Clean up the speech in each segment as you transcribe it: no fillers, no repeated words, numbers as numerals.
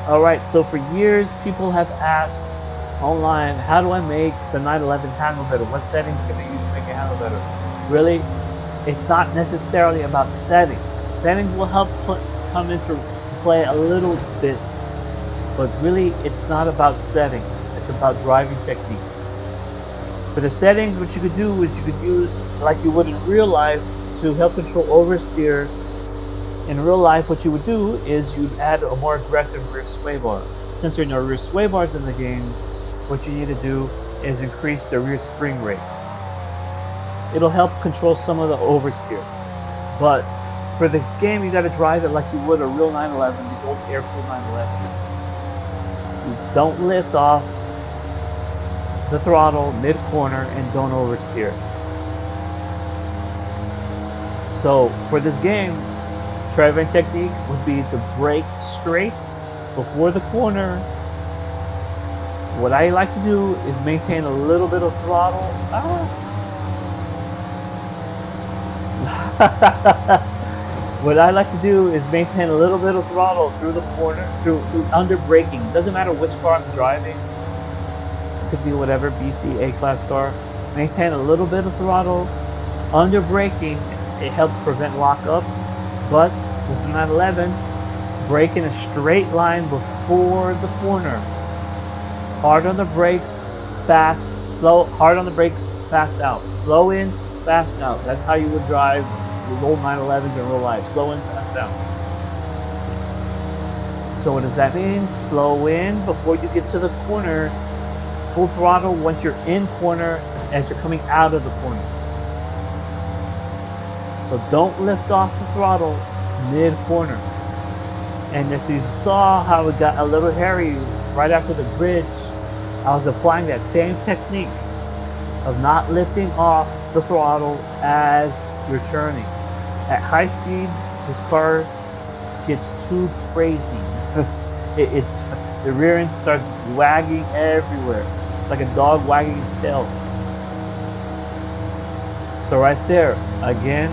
Alright, so for years people have asked online, how do I make the 911 handle better? What settings can I use to make it handle better? Really, it's not necessarily about settings. Settings will help come into play a little bit, but really it's not about settings. It's about driving technique. For the settings, what you could do is you could use, like you would in real life, to help control oversteer. In real life, what you would do is you'd add a more aggressive rear sway bar. Since there are no rear sway bars in the game, what you need to do is increase the rear spring rate. It'll help control some of the oversteer. But for this game, you got to drive it like you would a real 911, these old air-cooled 911s. You don't lift off the throttle mid-corner and don't oversteer. So for this game, driving technique would be to brake straight before the corner. What I like to do is maintain a little bit of throttle. What I like to do is maintain a little bit of throttle through the corner, through under braking. Doesn't matter which car I'm driving. It could be whatever, BC, A-class car. Maintain a little bit of throttle. Under braking, it helps prevent lockup. But with the 911, brake in a straight line before the corner. Hard on the brakes, fast, slow. Hard on the brakes, fast out. Slow in, fast out. That's how you would drive the old 911s in real life. Slow in, fast out. So what does that mean? Slow in before you get to the corner. Full throttle once you're in corner as you're coming out of the corner. So don't lift off the throttle mid-corner. And as you saw how it got a little hairy right after the bridge, I was applying that same technique of not lifting off the throttle as you're turning. At high speed, this car gets too crazy. The rear end starts wagging everywhere. It's like a dog wagging its tail. So right there, again,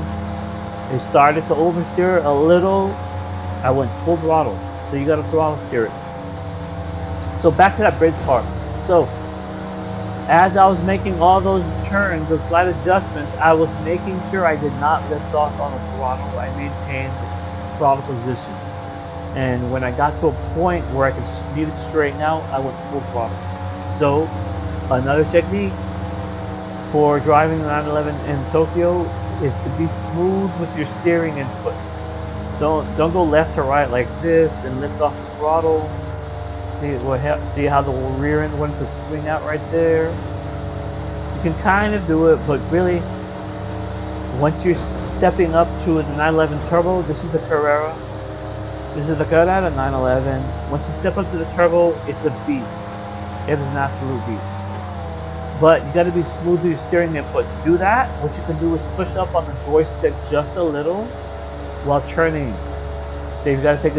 it started to oversteer a little. I went full throttle. So you got to throttle steer it. So back to that bridge part. So as I was making all those turns, those slight adjustments, I was making sure I did not lift off on the throttle. I maintained throttle position. And when I got to a point where I needed to straighten out, I went full throttle. So another technique for driving the 911 in Tokyo is to be smooth with your steering input. Don't go left to right like this and lift off the throttle. See how the rear end wants to swing out right there. You can kind of do it, but really, once you're stepping up to the 911 Turbo, this is the Carrera. This is the Carrera 911. Once you step up to the Turbo, it's a beast. It is an absolute beast. But you got to be smooth with your steering input. To do that, what you can do is push up on the joystick just a little while turning. So you've got to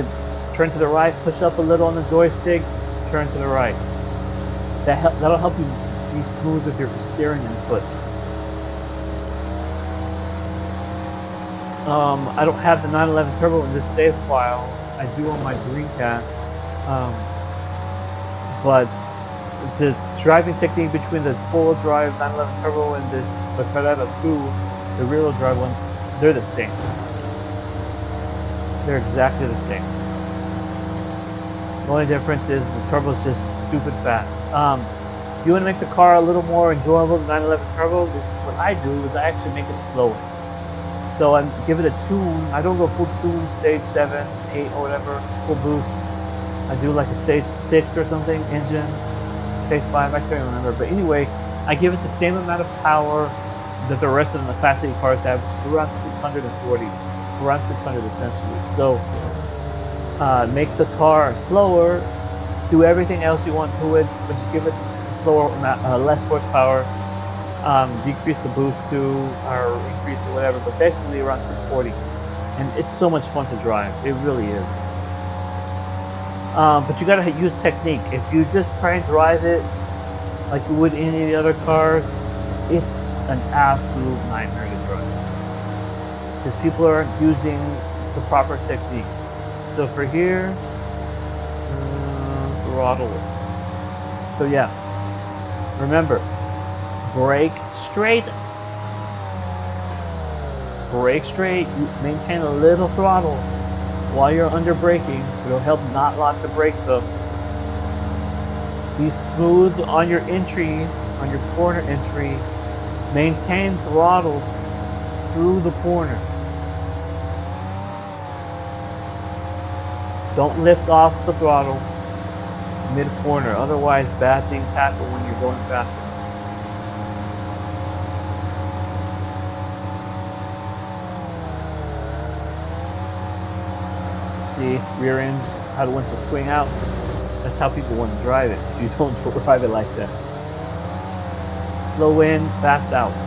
turn to the right, push up a little on the joystick, turn to the right. That'll help you be smooth with your steering input. I don't have the 911 Turbo in this save file. I do on my Dreamcast. But the driving technique between the full drive 911 Turbo and the Carrera 2, the rear wheel drive one, they're the same. They're exactly the same. The only difference is the Turbo's just stupid fast. If you want to make the car a little more enjoyable, the 911 Turbo, this is what I do, is I actually make it slower. So I give it a tune. I don't go full tune, stage 7, 8, or whatever, full boost. I do like a stage 6 or something, engine, stage 5, I can't remember. But anyway, I give it the same amount of power that the rest of the Class 8 cars have, around 640, around 600 essentially. So make the car slower, do everything else you want to it, but just give it slower, less horsepower. Decrease the boost to, or increase it, whatever, but basically around 640. And it's so much fun to drive. It really is. But you gotta use technique. If you just try and drive it like you would any of the other cars, it's an absolute nightmare to drive. Because people aren't using the proper technique. So for here, throttle it. So yeah, remember, brake straight, maintain a little throttle while you're under braking. It'll help not lock the brakes up. Be smooth on your entry, on your corner entry. Maintain throttle through the corner. Don't lift off the throttle mid-corner, otherwise bad things happen when you're going faster. See, rear end, how it wants to swing out. That's how people want to drive it. You don't drive it like that. Slow in, fast out.